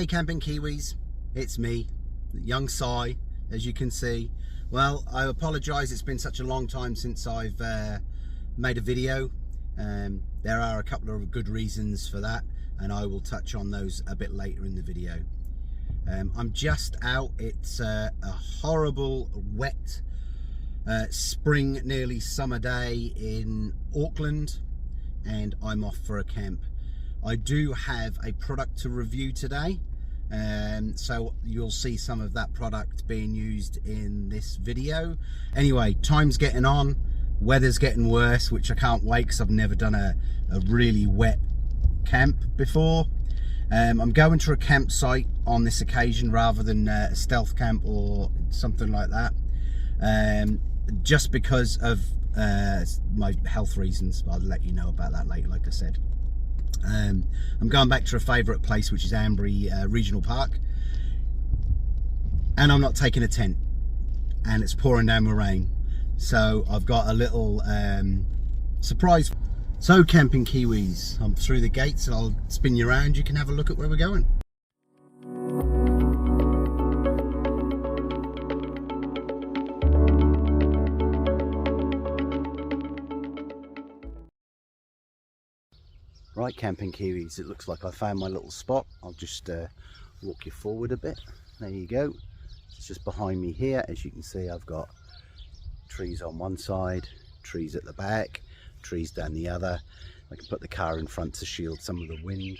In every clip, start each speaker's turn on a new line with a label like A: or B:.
A: Hey Camping Kiwis, it's me, young Si, as you can see. Well, I apologise, it's been such a long time since I've made a video. There are a couple of good reasons for that, and I will touch on those a bit later in the video. I'm just out. It's a horrible, wet, spring, nearly summer day in Auckland, and I'm off for a camp. I do have a product to review today, so you'll see some of that product being used in this video. Anyway, time's getting on, weather's getting worse, which I can't wait because I've never done a really wet camp before. I'm going to a campsite on this occasion rather than a stealth camp or something like that, just because of my health reasons. I'll let you know about that later, like I said. I'm going back to a favourite place, which is Ambury Regional Park, and I'm not taking a tent, and it's pouring down with rain, so I've got a little surprise. So Camping Kiwis, I'm through the gates and I'll spin you around. You can have a look at where we're going. Right, Camping Kiwis, it looks like I found my little spot. I'll just walk you forward a bit. There you go. It's just behind me here. As you can see, I've got trees on one side, trees at the back, trees down the other. I can put the car in front to shield some of the wind,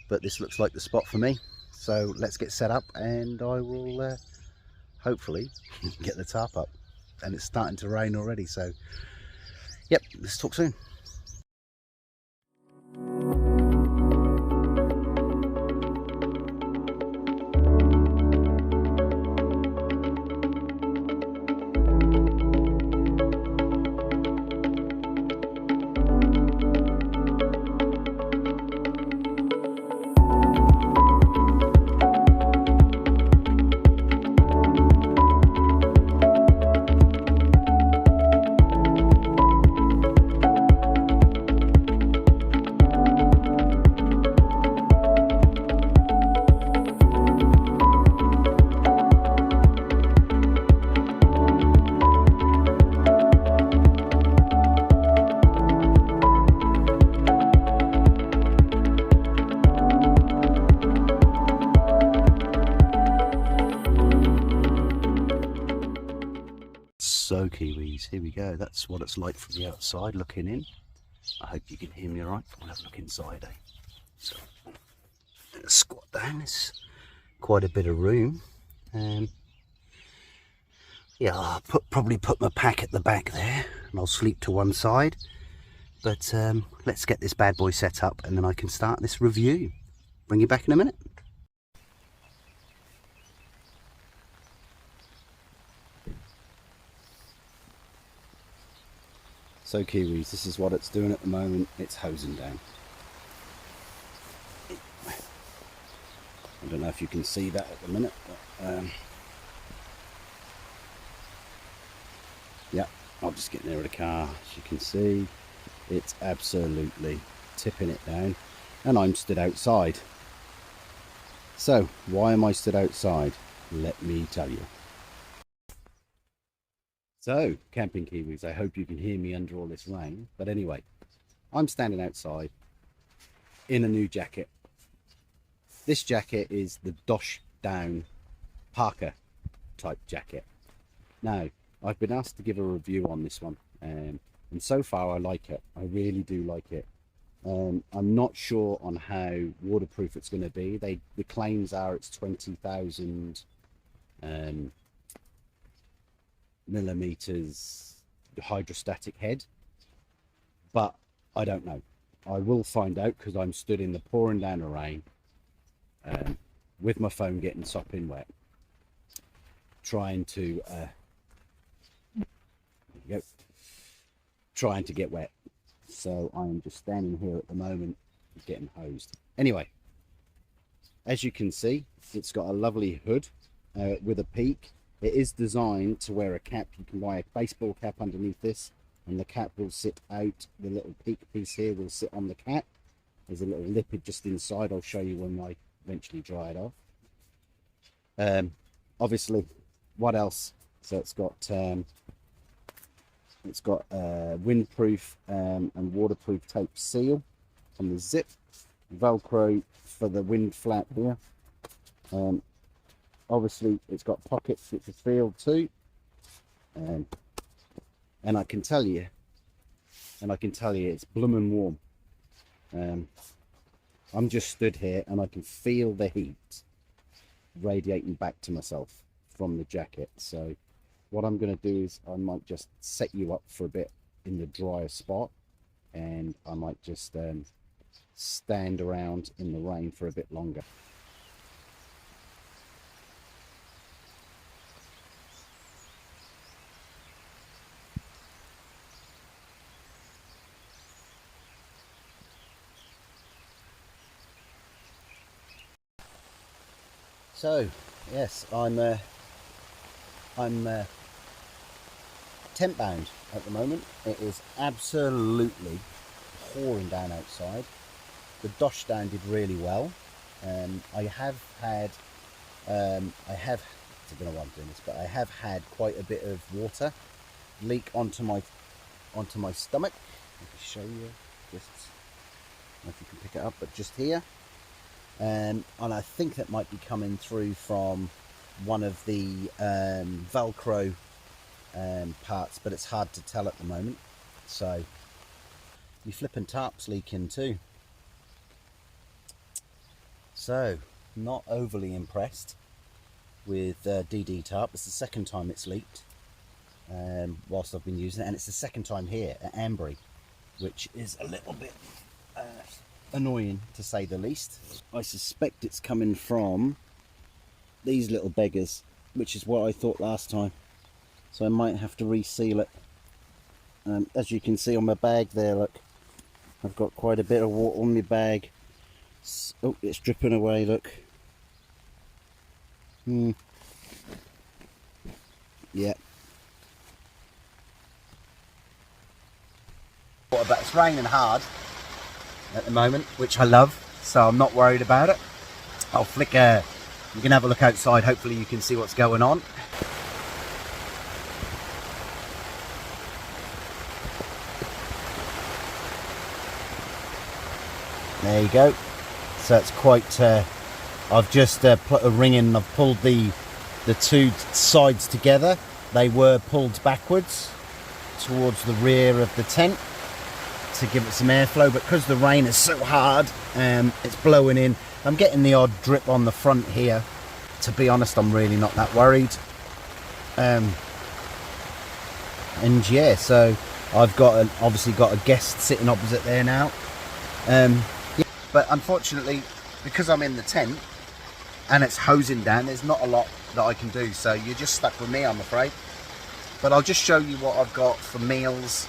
A: but this looks like the spot for me. So let's get set up, and I will hopefully get the tarp up. And it's starting to rain already, so yep, let's talk soon. So Kiwis, here we go. That's what it's like from the outside looking in. I hope you can hear me all right. We'll have a look inside, eh? So, squat down. It's quite a bit of room. Yeah, I'll probably put my pack at the back there, and I'll sleep to one side. But let's get this bad boy set up, and then I can start this review. Bring you back in a minute. So Kiwis, this is what it's doing at the moment. It's hosing down. I don't know if you can see that at the minute, but yeah, I'll just get nearer the car. As you can see, it's absolutely tipping it down, and I'm stood outside. So why am I stood outside? Let me tell you. So, Camping Kiwis, I hope you can hear me under all this rain. But anyway, I'm standing outside in a new jacket. This jacket is the Doshdown Parker type jacket. Now, I've been asked to give a review on this one, and so far I like it. I really do like it. I'm not sure on how waterproof it's going to be. The claims are it's 20,000 millimeters hydrostatic head, but I don't know. I will find out, because I'm stood in the pouring down of rain with my phone getting sopping wet, trying to get wet. So I'm just standing here at the moment getting hosed. Anyway, as you can see, it's got a lovely hood with a peak. It is designed to wear a cap. You can buy a baseball cap underneath this, and the cap will sit out. The little peak piece here will sit on the cap. There's a little lipid just inside. I'll show you when I eventually dry it off. Obviously, what else? So it's got windproof and waterproof tape seal on the zip, Velcro for the wind flap here. Obviously, it's got pockets which are sealed too, and I can tell you, it's blooming warm. I'm just stood here and I can feel the heat radiating back to myself from the jacket. So what I'm going to do is I might just set you up for a bit in the drier spot, and I might just stand around in the rain for a bit longer. So yes, I'm tent bound at the moment. It is absolutely pouring down outside. The Doshdown did really well. I don't know why I'm doing this, but I have had quite a bit of water leak onto my stomach. Let me show you, just, I don't know if you can pick it up, but just here. And I think that might be coming through from one of the Velcro parts, but it's hard to tell at the moment. So your flipping tarp's leaking too. So not overly impressed with DD tarp. It's the second time it's leaked whilst I've been using it, and it's the second time here at Ambury, which is a little bit annoying to say the least. I suspect it's coming from these little beggars, which is what I thought last time, so I might have to reseal it. As you can see on my bag there, look, I've got quite a bit of water on my bag. Oh, it's dripping away, look. Yeah. But it's raining hard at the moment, which I love, so I'm not worried about it. I'll flick you can have a look outside, hopefully you can see what's going on. There you go. So it's quite I've just put a ring in. I've pulled the two sides together. They were pulled backwards towards the rear of the tent to give it some airflow, but because the rain is so hard, it's blowing in. I'm getting the odd drip on the front here. To be honest, I'm really not that worried. And yeah, so I've got obviously got a guest sitting opposite there now. Yeah, but unfortunately, because I'm in the tent and it's hosing down, there's not a lot that I can do, so you're just stuck with me, I'm afraid. But I'll just show you what I've got for meals,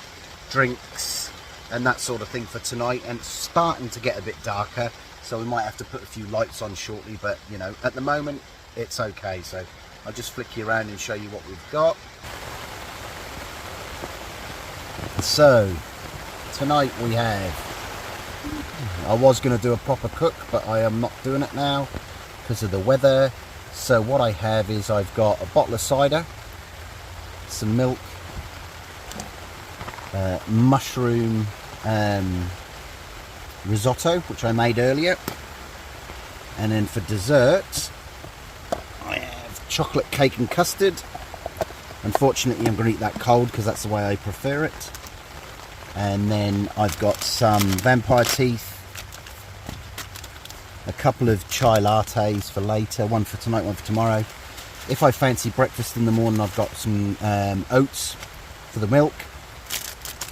A: drinks and that sort of thing for tonight. And it's starting to get a bit darker, so we might have to put a few lights on shortly, but you know, at the moment it's okay. So I'll just flick you around and show you what we've got. So tonight we have, I was going to do a proper cook, but I am not doing it now because of the weather. So what I have is I've got a bottle of cider, some milk, mushroom risotto, which I made earlier, and then for dessert I have chocolate cake and custard. Unfortunately, I'm going to eat that cold because that's the way I prefer it. And then I've got some vampire teeth, a couple of chai lattes for later, one for tonight, one for tomorrow. If I fancy breakfast in the morning, I've got some oats for the milk,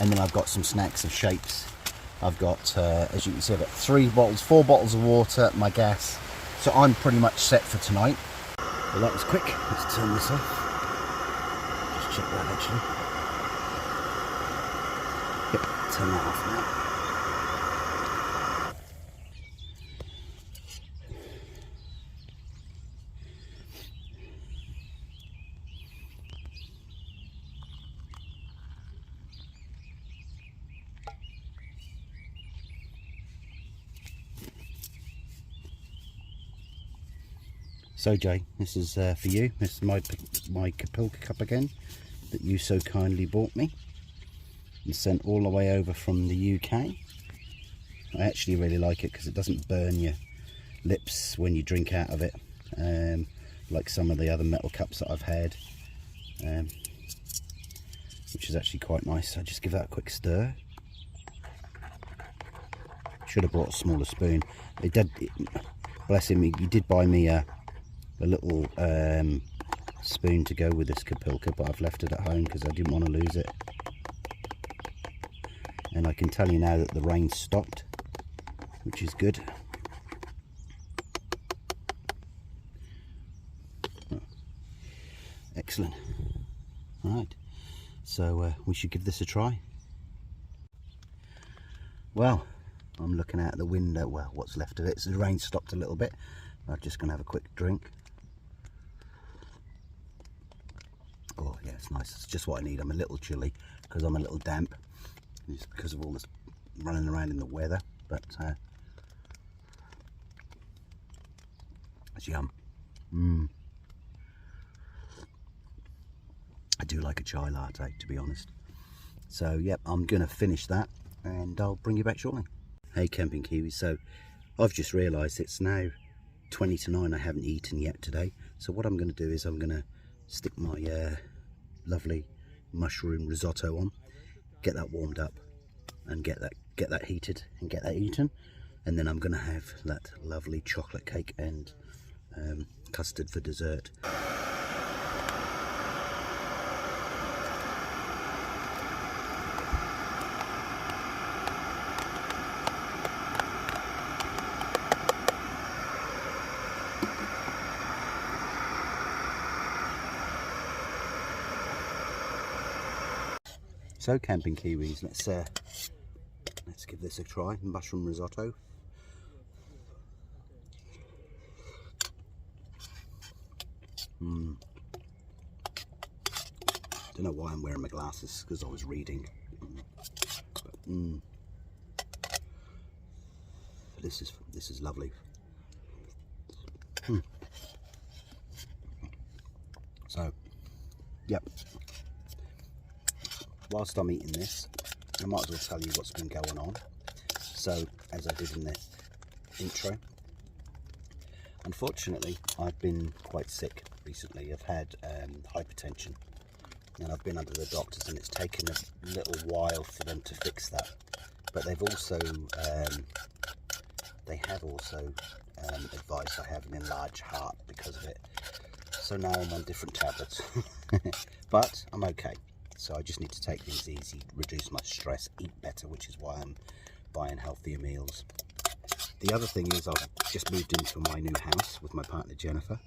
A: and then I've got some snacks of shapes. I've got, as you can see, I've got 4 bottles of water, my gas, so I'm pretty much set for tonight. Well, that was quick. Let's turn this off. Just check that actually. Yep, turn that off now. So Jay, this is for you. This is my Kapilka cup again that you so kindly bought me and sent all the way over from the UK. I actually really like it because it doesn't burn your lips when you drink out of it, like some of the other metal cups that I've had, which is actually quite nice. So just give that a quick stir. Should have brought a smaller spoon. It did, bless him, he did buy me a little spoon to go with this Kapilka, but I've left it at home because I didn't want to lose it. And I can tell you now that the rain stopped, which is good. Excellent. Right, so we should give this a try. Well, I'm looking out the window, well, what's left of it. So the rain stopped a little bit. I'm just going to have a quick drink. Oh yeah, it's nice. It's just what I need. I'm a little chilly because I'm a little damp. It's because of all this running around in the weather, but it's yum. I do like a chai latte, to be honest. So yep, I'm going to finish that and I'll bring you back shortly. Hey Camping Kiwis, so I've just realised it's now 20 to 9. I haven't eaten yet today, so what I'm going to do is I'm going to stick my lovely mushroom risotto on, get that warmed up and get that heated and get that eaten, and then I'm going to have that lovely chocolate cake and custard for dessert. So Camping Kiwis, let's give this a try. Mushroom risotto. Don't know why I'm wearing my glasses, because I was reading. This is lovely. So, yep. Whilst I'm eating this, I might as well tell you what's been going on. So, as I did in the intro, unfortunately, I've been quite sick recently. I've had hypertension, and I've been under the doctors, and it's taken a little while for them to fix that. But they've also, advised I have an enlarged heart because of it. So now I'm on different tablets, but I'm okay. So I just need to take things easy, reduce my stress, eat better, which is why I'm buying healthier meals. The other thing is I've just moved into my new house with my partner Jennifer,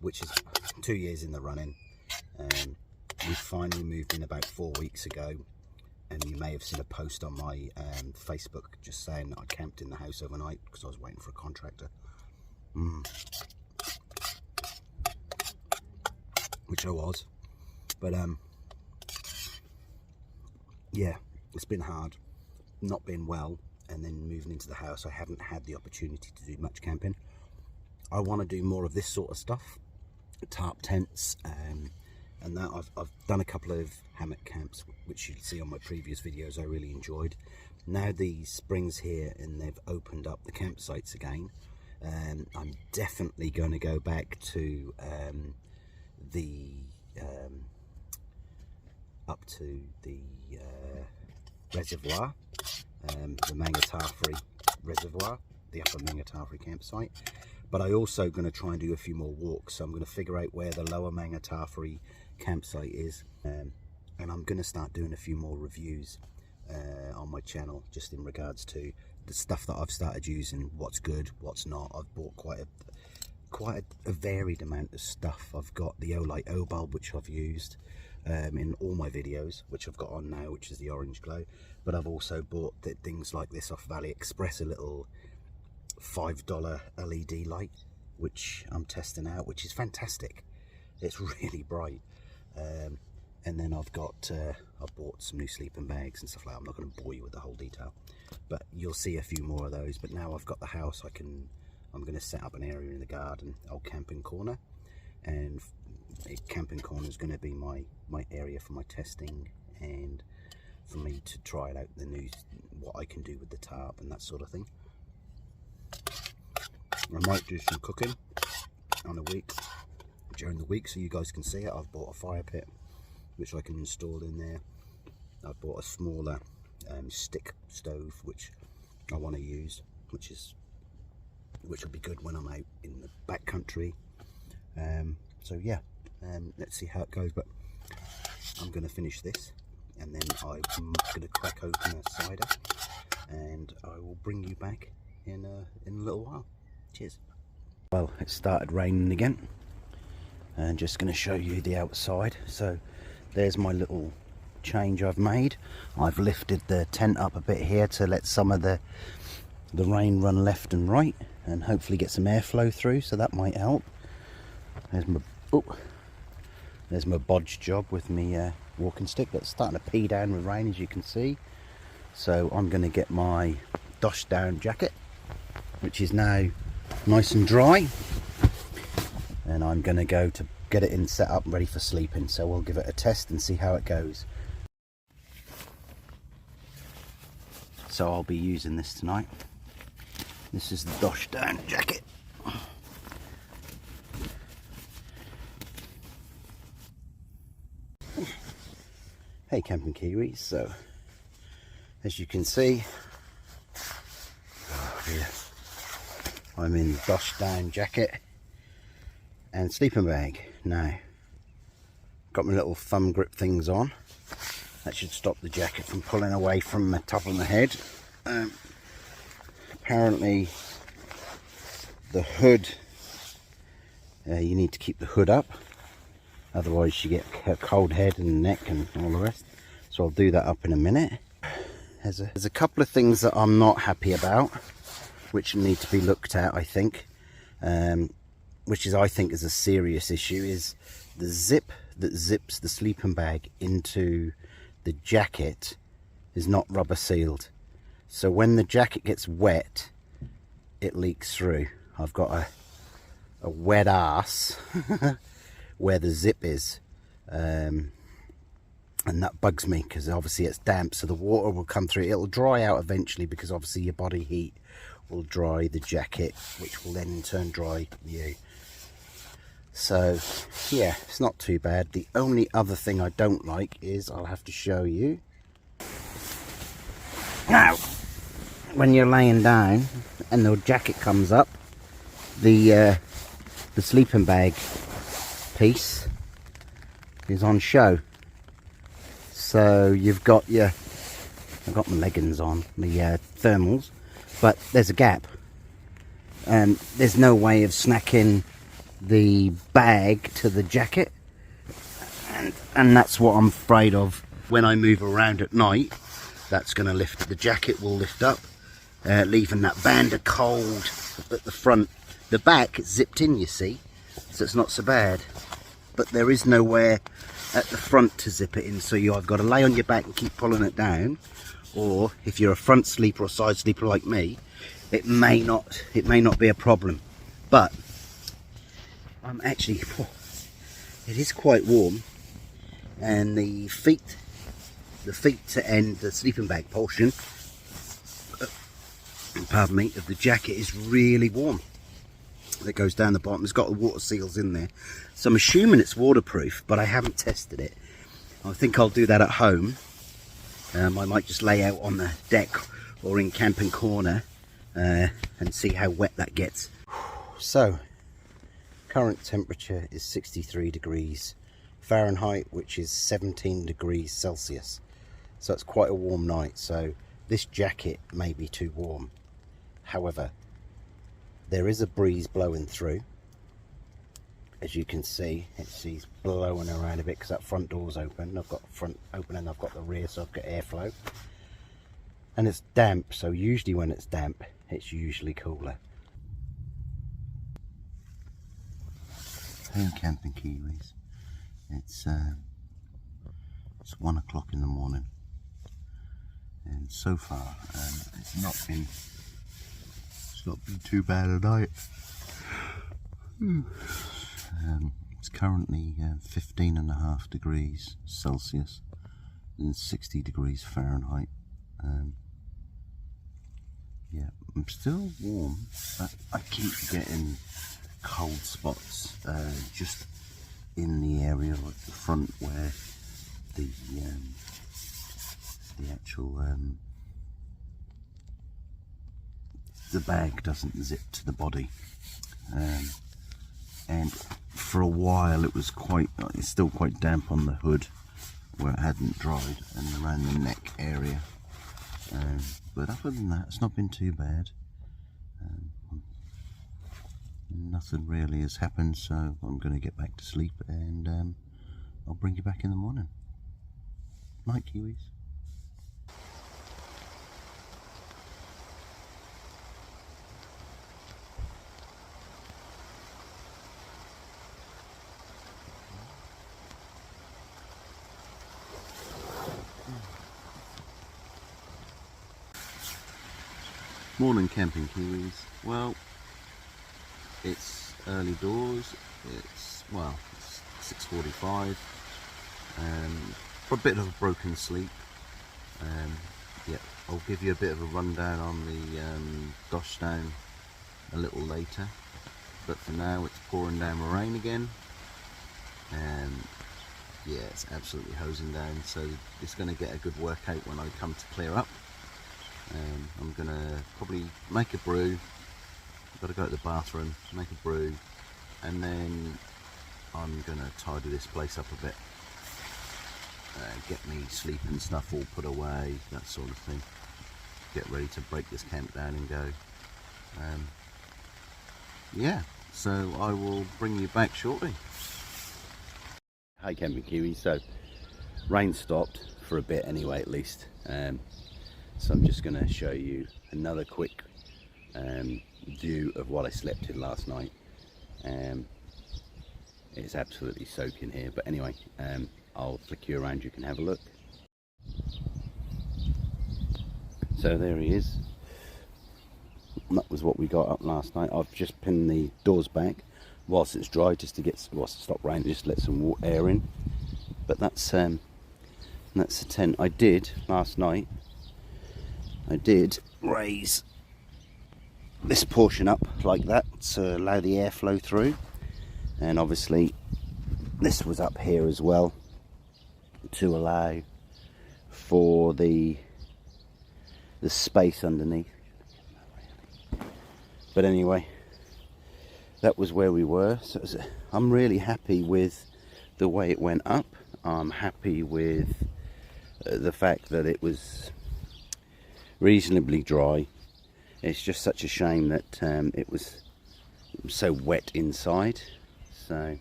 A: which is 2 years in the running. We finally moved in about 4 weeks ago, and you may have seen a post on my Facebook just saying that I camped in the house overnight because I was waiting for a contractor. Which I was. But yeah, it's been hard not being well and then moving into the house. I haven't had the opportunity to do much camping. I want to do more of this sort of stuff, tarp tents, and that I've done a couple of hammock camps, which you can see on my previous videos. I really enjoyed. Now the spring's here and they've opened up the campsites again, I'm definitely going to go back to up to the reservoir, the Mangatafri reservoir, the upper Mangatafri campsite. But I'm also going to try and do a few more walks, so I'm going to figure out where the lower Mangatafri campsite is, and I'm going to start doing a few more reviews on my channel, just in regards to the stuff that I've started using, what's good, what's not. I've bought quite a varied amount of stuff. I've got the Olight O bulb, which I've used in all my videos, which I've got on now, which is the orange glow. But I've also bought things like this off AliExpress, a little $5 LED light, which I'm testing out, which is fantastic. It's really bright. And then I've bought some new sleeping bags and stuff like that. I'm not going to bore you with the whole detail, but you'll see a few more of those. But now I've got the house, I can I'm going to set up an area in the garden, old camping corner, and camping corner is going to be my area for my testing and for me to try out the new, what I can do with the tarp and that sort of thing. I might do some cooking during the week so you guys can see it. I've bought a fire pit which I can install in there. I've bought a smaller stick stove which I want to use, which will be good when I'm out in the back country. So yeah, let's see how it goes, but I'm going to finish this and then I'm going to crack open a cider and I will bring you back in a little while. Cheers. Well, it started raining again, and just going to show you the outside. So there's my little change I've made. I've lifted the tent up a bit here to let some of the rain run left and right and hopefully get some airflow through, so that might help. There's my bodge job with me walking stick that's starting to pee down with rain, as you can see. So I'm going to get my Doshdown jacket, which is now nice and dry, and I'm going to go to get it in set up ready for sleeping. So we'll give it a test and see how it goes. So I'll be using this tonight. This is the Doshdown jacket. Hey Camping Kiwis, so as you can see, I'm in the Doshdown jacket and sleeping bag. Now, got my little thumb grip things on. That should stop the jacket from pulling away from the top of my head. Apparently the hood, you need to keep the hood up, otherwise you get a cold head and neck and all the rest. So I'll do that up in a minute. There's a couple of things that I'm not happy about, which need to be looked at, I think, which is, I think, is a serious issue, is the zip that zips the sleeping bag into the jacket is not rubber sealed. So when the jacket gets wet, it leaks through. I've got a wet ass where the zip is, and that bugs me because obviously it's damp, so the water will come through. It'll dry out eventually because obviously your body heat will dry the jacket, which will then in turn dry you. So yeah, it's not too bad. The only other thing I don't like is, I'll have to show you now, when you're laying down and the jacket comes up, the sleeping bag piece is on show. So you've got I've got my leggings on, my thermals, but there's a gap and there's no way of snacking the bag to the jacket, and that's what I'm afraid of. When I move around at night, that's going to lift, the jacket will lift up, leaving that band of cold at the front. The back is zipped in, you see, so it's not so bad, but there is nowhere at the front to zip it in, so I've got to lay on your back and keep pulling it down. Or if you're a front sleeper or side sleeper like me, it may not be a problem. But I'm actually, it is quite warm, and the feet to end the sleeping bag portion, pardon me, of the jacket is really warm. That goes down the bottom. It's got the water seals in there, so I'm assuming it's waterproof, but I haven't tested it. I think I'll do that at home. I might just lay out on the deck or in camping corner and see how wet that gets. So current temperature is 63 degrees Fahrenheit, which is 17 degrees Celsius. So it's quite a warm night. So this jacket may be too warm. However, there is a breeze blowing through. As you can see, it's blowing around a bit because that front door's open. I've got the front open and I've got the rear, so I've got airflow. And it's damp, so usually when it's damp, it's usually cooler. Hey Camping Kiwis, it's 1 o'clock in the morning, and so far it's
B: not been too bad a night. It's currently 15.5 degrees Celsius and 60 degrees Fahrenheit. Yeah, I'm still warm, but I keep getting cold spots just in the area at the front where the actual the bag doesn't zip to the body, and for a while it's still quite damp on the hood where it hadn't dried, and around the neck area, but other than that it's not been too bad. Nothing really has happened, so I'm going to get back to sleep, and I'll bring you back in the morning. Night, Kiwis. Morning, Camping Kiwis. Well, it's early doors. It's 6:45. For a bit of a broken sleep. Yeah, I'll give you a bit of a rundown on the Doshdown a little later. But for now, it's pouring down rain again. Yeah, it's absolutely hosing down. So it's going to get a good workout when I come to clear up. I'm going to probably make a brew. I've got to go to the bathroom, make a brew, and then I'm going to tidy this place up a bit. Get me sleeping stuff all put away, that sort of thing. Get ready to break this camp down and go. Yeah, so I will bring you back shortly. Hi Camping Kiwis, so rain stopped for a bit anyway, at least. So I'm just going to show you another quick view of what I slept in last night. It's absolutely soaking here, but anyway, I'll flick you around, you can have a look. So there he is. That was what we got up last night. I've just pinned the doors back whilst it's dry, just to stop rain, just let some air in. But that's the tent. I did last night. I did raise this portion up like that to allow the airflow through, and obviously this was up here as well to allow for the space underneath. But anyway, that was where we were. So I'm really happy with the way it went up. I'm happy with the fact that it was reasonably dry. It's just such a shame that it was so wet inside. So,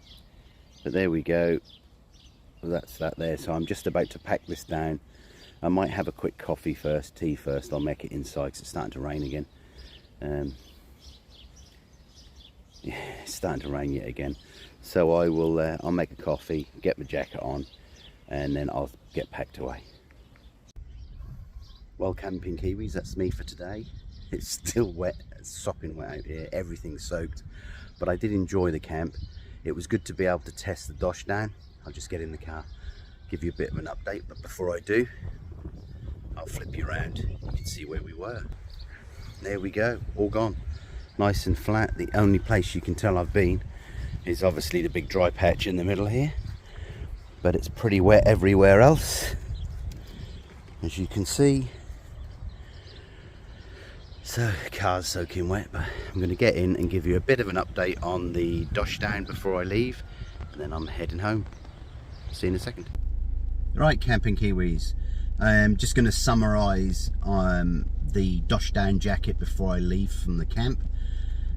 B: but there we go. That's that there. So I'm just about to pack this down. I might have a quick tea first. I'll make it inside because it's starting to rain again. Yeah, it's starting to rain yet again. So I will. I'll make a coffee, get my jacket on, and then I'll get packed away. Well, Camping Kiwis, that's me for today. It's still wet, it's sopping wet out here, everything's soaked, but I did enjoy the camp. It was good to be able to test the Doshdown. I'll just get in the car, give you a bit of an update, but before I do, I'll flip you around. You can see where we were. There we go, all gone. Nice and flat. The only place you can tell I've been is obviously the big dry patch in the middle here, but it's pretty wet everywhere else, as you can see. So the car's soaking wet, but I'm going to get in and give you a bit of an update on the Doshdown before I leave, and then I'm heading home. See you in a second. Right, Camping Kiwis, I'm just going to summarise the Doshdown jacket before I leave from the camp.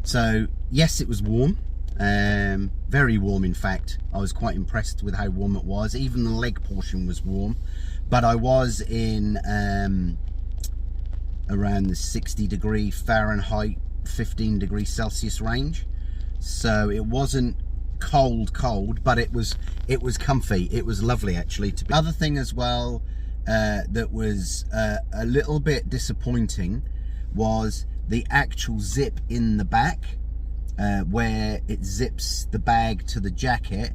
B: So yes, it was warm, very warm in fact. I was quite impressed with how warm it was. Even the leg portion was warm, but I was in around the 60 degree Fahrenheit, 15 degrees Celsius range. So it wasn't cold, but it was comfy. It was lovely actually. Other thing as well that was a little bit disappointing was
A: the actual zip in the back, where it zips the bag to the jacket,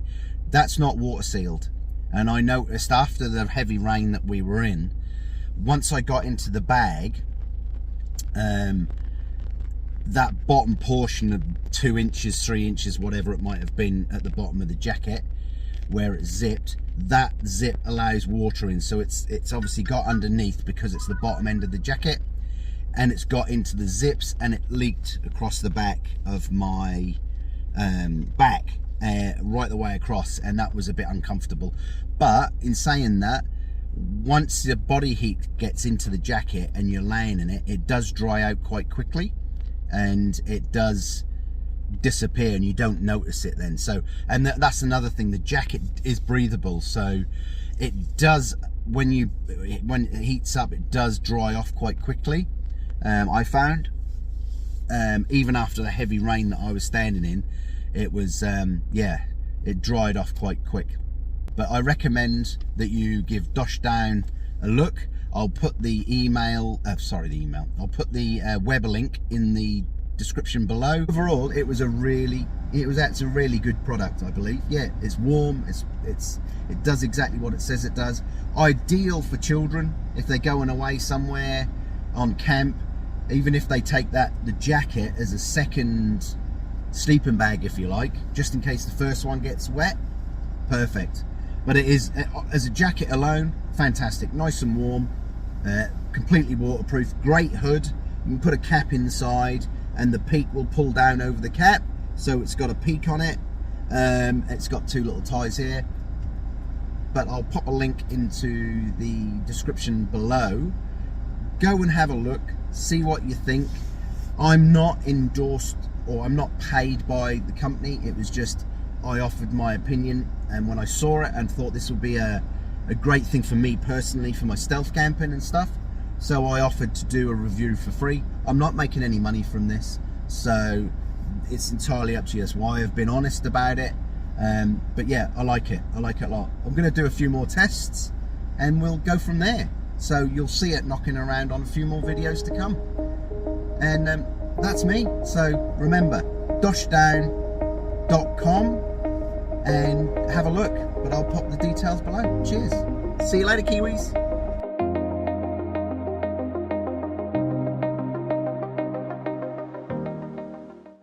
A: that's not water sealed. And I noticed after the heavy rain that we were in, once I got into the bag, that bottom portion of 2 inches, 3 inches, whatever it might have been at the bottom of the jacket where it zipped, that zip allows water in. So it's obviously got underneath because it's the bottom end of the jacket, and it's got into the zips and it leaked across the back of my back, right the way across, and that was a bit uncomfortable. But in saying that, once the body heat gets into the jacket and you're laying in it, it does dry out quite quickly and it does disappear, and you don't notice it then. So, and that's another thing, the jacket is breathable, so it does, when it heats up, it does dry off quite quickly. I found, even after the heavy rain that I was standing in, it was yeah, it dried off quite quick. But I recommend that you give Doshdown a look. I'll put the email, I'll put the web link in the description below. Overall, it's a really good product, I believe. Yeah, it's warm, it does exactly what it says it does. Ideal for children if they're going away somewhere on camp, even if they take the jacket as a second sleeping bag, if you like, just in case the first one gets wet. Perfect. But it is, as a jacket alone, fantastic, nice and warm, completely waterproof, great hood. You can put a cap inside and the peak will pull down over the cap, so it's got a peak on it. It's got 2 little ties here, but I'll pop a link into the description below. Go and have a look, see what you think. I'm not endorsed, or I'm not paid by the company. It was just, I offered my opinion, and when I saw it and thought this would be a great thing for me personally, for my stealth camping and stuff, so I offered to do a review for free. I'm not making any money from this, so it's entirely up to you. That's why I've been honest about it. But yeah, I like it a lot. I'm going to do a few more tests and we'll go from there, so you'll see it knocking around on a few more videos to come. And that's me. So remember, doshdown.com, and have a look, but I'll pop the details below. Cheers. See you later, Kiwis.